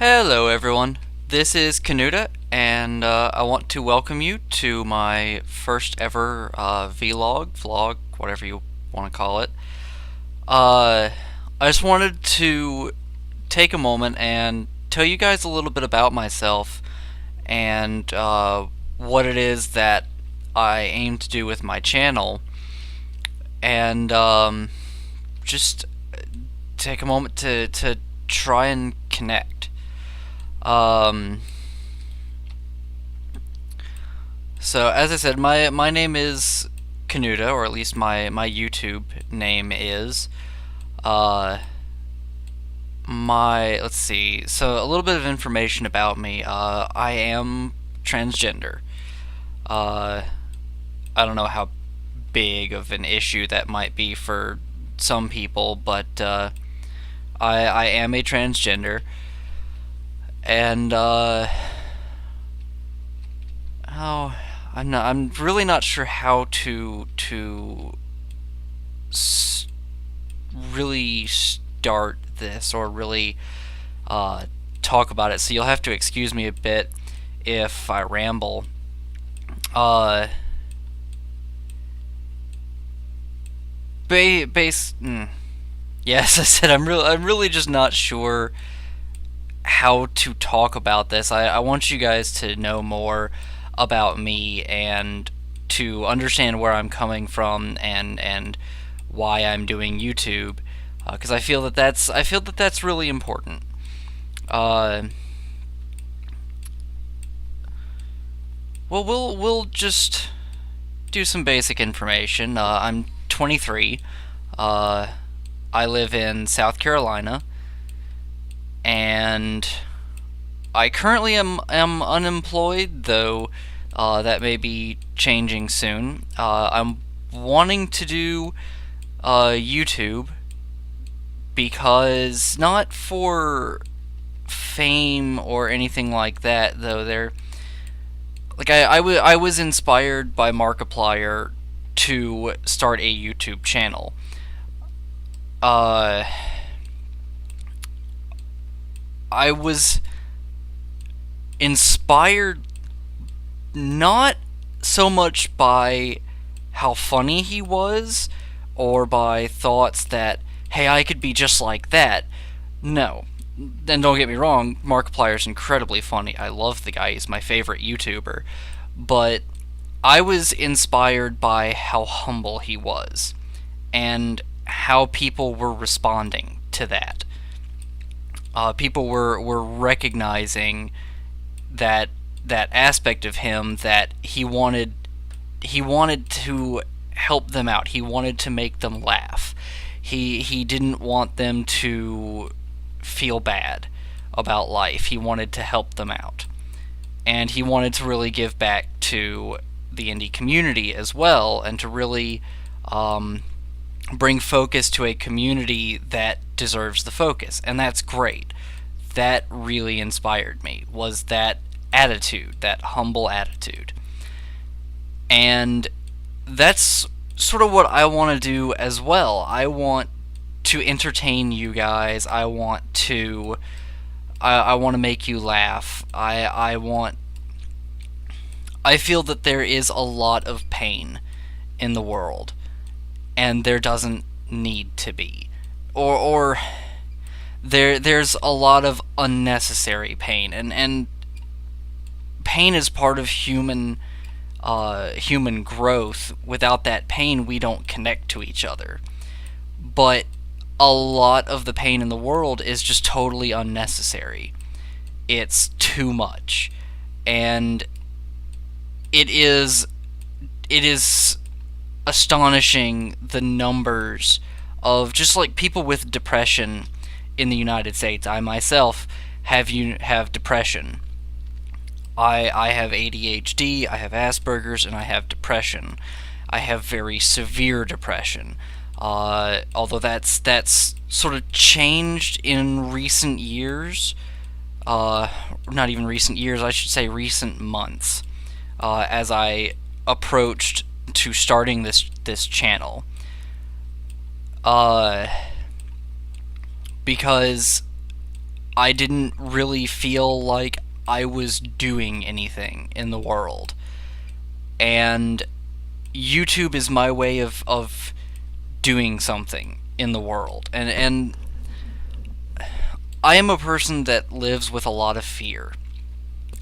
Hello everyone, this is Kenuda, and I want to welcome you to my first ever vlog, whatever you want to call it. Uh, I just wanted to take a moment and tell you guys a little bit about myself and what it is that I aim to do with my channel, and just take a moment to try and connect. Um, so as I said, my name is Kenuda, or at least my YouTube name is. Uh, my let's see. So a little bit of information about me. I am transgender. Uh, I don't know how big of an issue that might be for some people, but I am a transgender, and oh, I'm really not sure how to really start this or really uh, talk about it. So you'll have to excuse me a bit if I ramble. Uh, base. Yes, I said I'm really just not sure how to talk about this. I want you guys to know more about me and to understand where I'm coming from and why I'm doing YouTube, because I feel that that's really important. Uh, well, we'll just do some basic information. I'm 23. Uh, I live in South Carolina, and I currently am unemployed, though that may be changing soon. I'm wanting to do YouTube because not for fame or anything like that, though. I was inspired by Markiplier to start a YouTube channel. Uh, I was inspired not so much by how funny he was or by thoughts that, hey, I could be just like that. No. And don't get me wrong, Markiplier's incredibly funny. I love the guy, he's my favorite YouTuber. But I was inspired by how humble he was and how people were responding to that. People were recognizing that aspect of him, that he wanted to help them out. He wanted to make them laugh. He didn't want them to feel bad about life. He wanted to help them out. And he wanted to really give back to the indie community as well, and to really bring focus to a community that deserves the focus. And that's great. That really inspired me, was that attitude, that humble attitude. And that's sort of what I want to do as well. I want to entertain you guys. I want to make you laugh. I feel that there is a lot of pain in the world, and there doesn't need to be. Or there's a lot of unnecessary pain, and pain is part of human growth. Without that pain, we don't connect to each other. But a lot of the pain in the world is just totally unnecessary. It's too much, and it is astonishing, the numbers of just like people with depression in the United States. I myself have depression. I have ADHD, I have Asperger's, and I have depression. I have very severe depression. Although that's sort of changed in recent years. Not even recent years, I should say recent months. As I approached to starting this channel. Because I didn't really feel like I was doing anything in the world. And YouTube is my way of doing something in the world. And I am a person that lives with a lot of fear.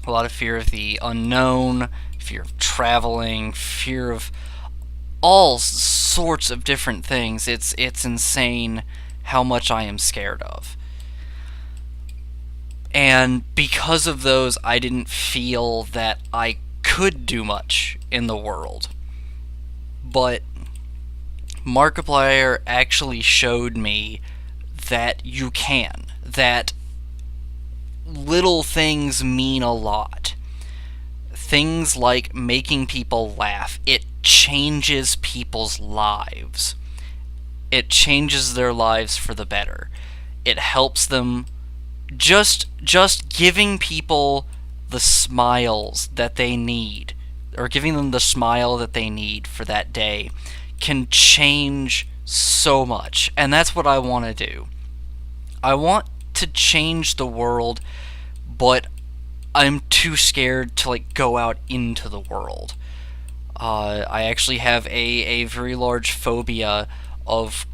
A lot of fear of the unknown, fear of traveling, fear of all sorts of different things. It's insane how much I am scared of. And because of those, I didn't feel that I could do much in the world. But Markiplier actually showed me that you can. That little things mean a lot. Things like making people laugh. It changes people's lives. It changes their lives for the better. It helps them. Just giving people the smiles that they need, or giving them the smile that they need for that day, can change so much. And that's what I want to do. I want to change the world, but I'm too scared to go out into the world. I actually have a very large phobia of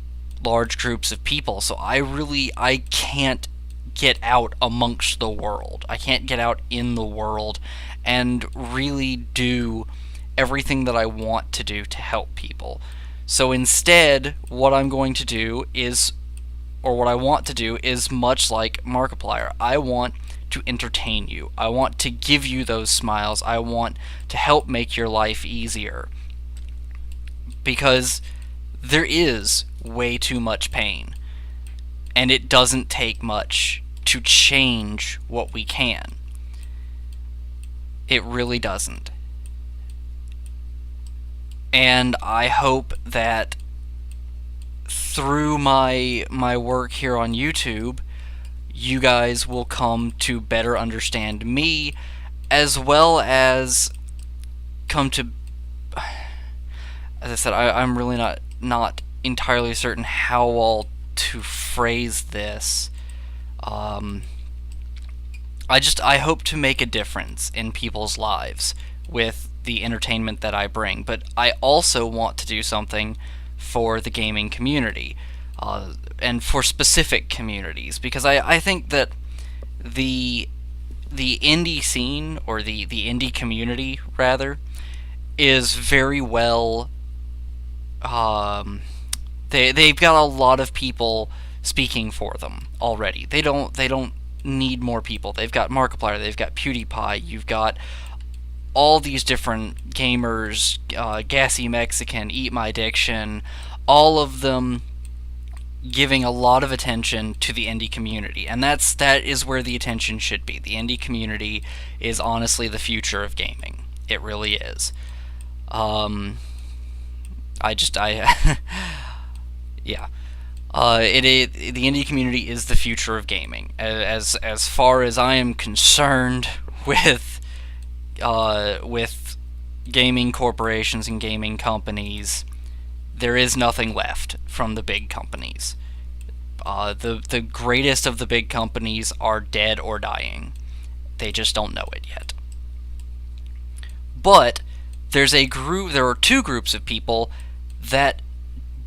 large groups of people, so I can't get out amongst the world. I can't get out in the world and really do everything that I want to do to help people. So instead, what I'm going to do is, or what I want to do is much like Markiplier. I want to entertain you. I want to give you those smiles. I want to help make your life easier. Because there is way too much pain. And it doesn't take much to change what we can. It really doesn't. And I hope that through my work here on YouTube, you guys will come to better understand me, as well as come to, as I said, I'm really not entirely certain how all to phrase this. I hope to make a difference in people's lives with the entertainment that I bring, but I also want to do something for the gaming community, and for specific communities, because I think that the indie scene, or the indie community rather, is very well, they've got a lot of people speaking for them already. They don't need more people. They've got Markiplier, they've got PewDiePie, you've got all these different gamers, Gassy Mexican, Eat My Addiction, all of them giving a lot of attention to the indie community, and that is where the attention should be. The indie community is honestly the future of gaming. It really is. I yeah. The indie community is the future of gaming, as far as I am concerned, with gaming corporations and gaming companies. There is nothing left from the big companies. The greatest of the big companies are dead or dying. They just don't know it yet. But there are two groups of people that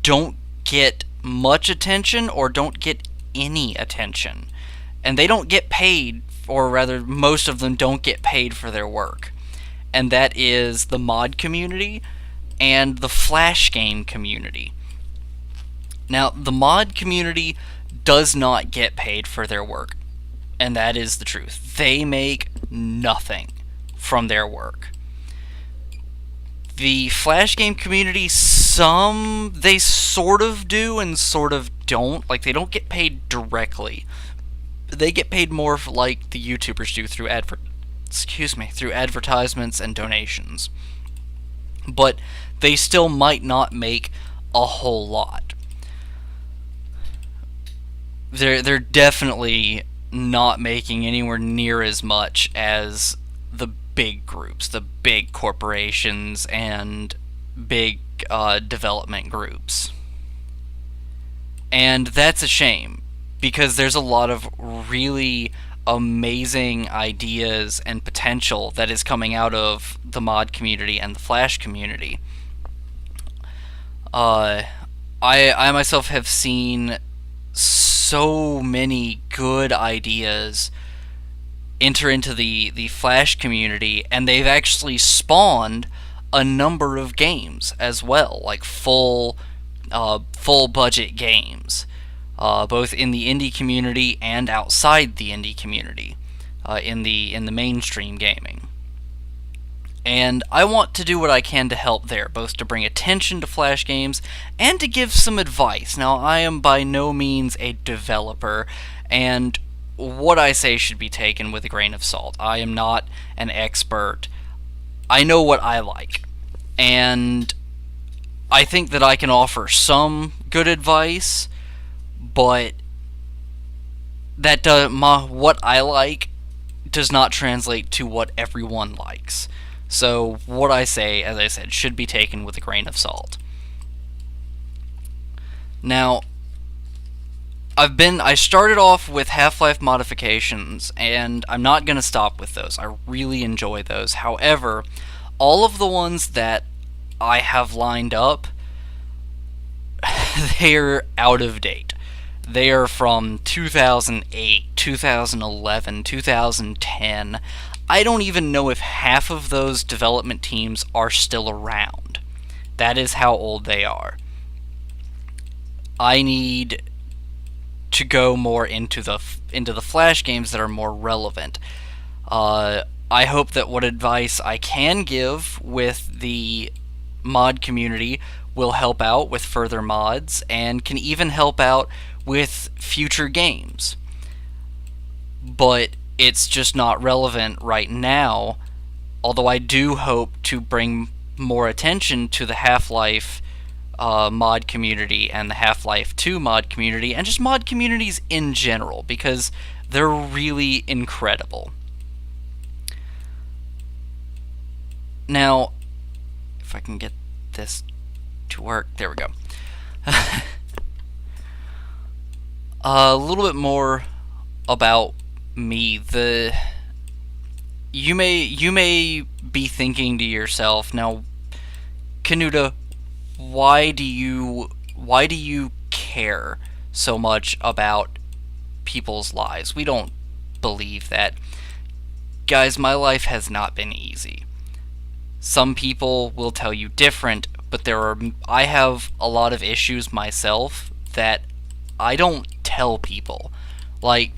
don't get much attention, or don't get any attention. And they don't get paid, or rather, most of them don't get paid for their work. And that is the mod community and the Flash game community. Now, the mod community does not get paid for their work, and that is the truth. They make nothing from their work. The Flash game community, they sort of do and sort of don't. They don't get paid directly. They get paid more like the YouTubers do through advertisements and donations. But they still might not make a whole lot. They're definitely not making anywhere near as much as the big groups, the big corporations, and big development groups. And that's a shame, because there's a lot of really amazing ideas and potential that is coming out of the mod community and the Flash community. Uh, I myself have seen so many good ideas enter into the Flash community, and they've actually spawned a number of games as well, like full budget games, both in the indie community and outside the indie community, in the mainstream gaming. And I want to do what I can to help there, both to bring attention to Flash games and to give some advice. Now, I am by no means a developer, and what I say should be taken with a grain of salt. I am not an expert. I know what I like, and I think that I can offer some good advice, but what I like does not translate to what everyone likes. So what I say, as I said, should be taken with a grain of salt. Now, I started off with Half-Life modifications, and I'm not going to stop with those. I really enjoy those. However, all of the ones that I have lined up, they're out of date. They are from 2008, 2011, 2010. I don't even know if half of those development teams are still around. That is how old they are. I need to go more into the Flash games that are more relevant. I hope that what advice I can give with the mod community will help out with further mods and can even help out with future games. But it's just not relevant right now, although I do hope to bring more attention to the Half-Life mod community and the Half-Life 2 mod community, and just mod communities in general, because they're really incredible. Now, if I can get this to work, there we go. A little bit more about me. You may be thinking to yourself, now, Kenuda, why do you care so much about people's lives? We don't believe that. Guys, my life has not been easy. Some people will tell you different, but I have a lot of issues myself that I don't tell people. Like,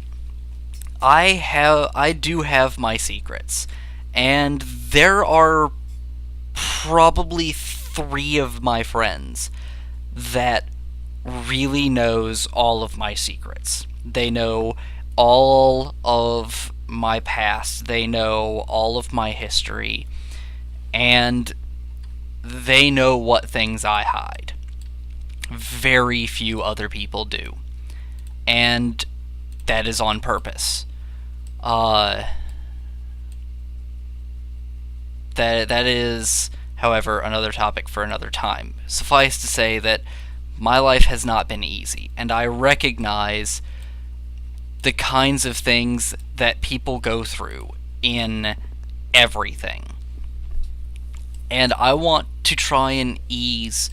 I do have my secrets, and there are probably 3 of my friends that really knows all of my secrets. They know all of my past. They know all of my history, and they know what things I hide. Very few other people do, and that is on purpose. That is, however, another topic for another time. Suffice to say that my life has not been easy, and I recognize the kinds of things that people go through in everything. And I want to try and ease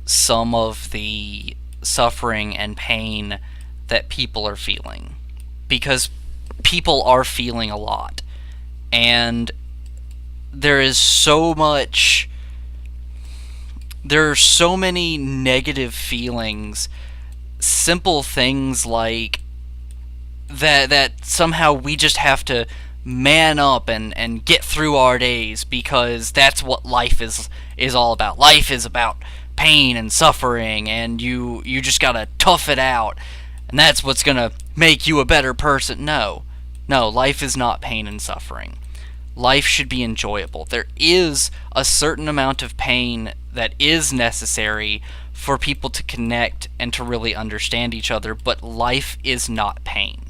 some of the suffering and pain that people are feeling, because people are feeling a lot, and there are so many negative feelings, simple things like that somehow we just have to man up and get through our days, because that's what life is all about. Life is about pain and suffering, and you just gotta tough it out, and that's what's gonna make you a better person. No, life is not pain and suffering. Life should be enjoyable. There is a certain amount of pain that is necessary for people to connect and to really understand each other, but life is not pain.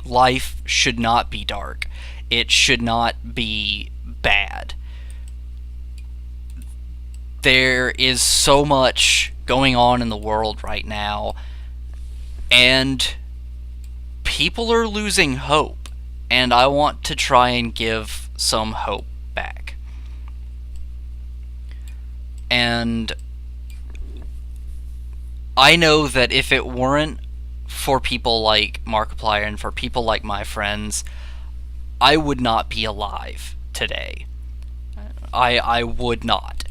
Life should not be dark. It should not be bad. There is so much going on in the world right now, and people are losing hope, and I want to try and give some hope back. And I know that if it weren't for people like Markiplier and for people like my friends, I would not be alive today. I would not.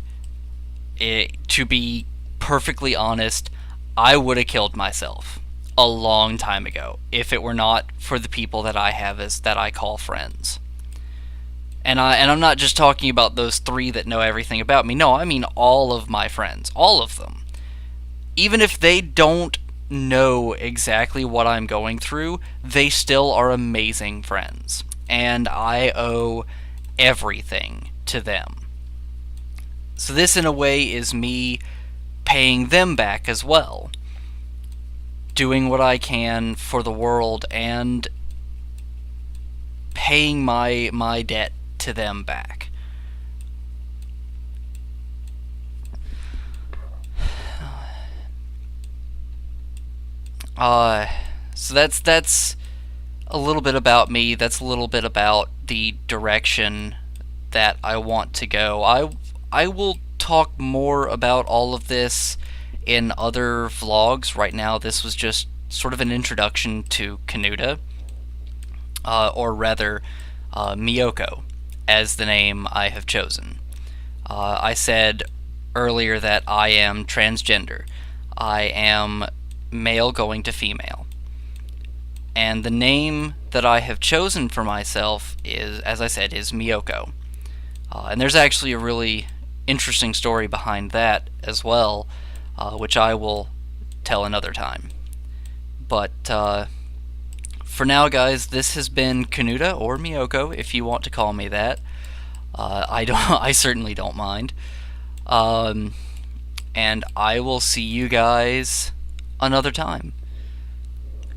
To be perfectly honest, I would have killed myself a long time ago if it were not for the people that I have as that I call friends. And I'm not just talking about those 3 that know everything about me. No, I mean all of my friends, all of them. Even if they don't know exactly what I'm going through, they still are amazing friends. And I owe everything to them. So this, in a way, is me paying them back as well. Doing what I can for the world and paying my debt to them back. So that's a little bit about me. That's a little bit about the direction that I want to go. I will talk more about all of this in other vlogs. Right now, this was just sort of an introduction to Kenuda, or rather, Miyoko, as the name I have chosen. I said earlier that I am transgender. I am male going to female. And the name that I have chosen for myself is, as I said, is Miyoko. And there's actually a really interesting story behind that as well, which I will tell another time. But for now, guys, this has been Kenuda, or Miyoko, if you want to call me that. I certainly don't mind. And I will see you guys another time.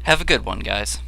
Have a good one, guys.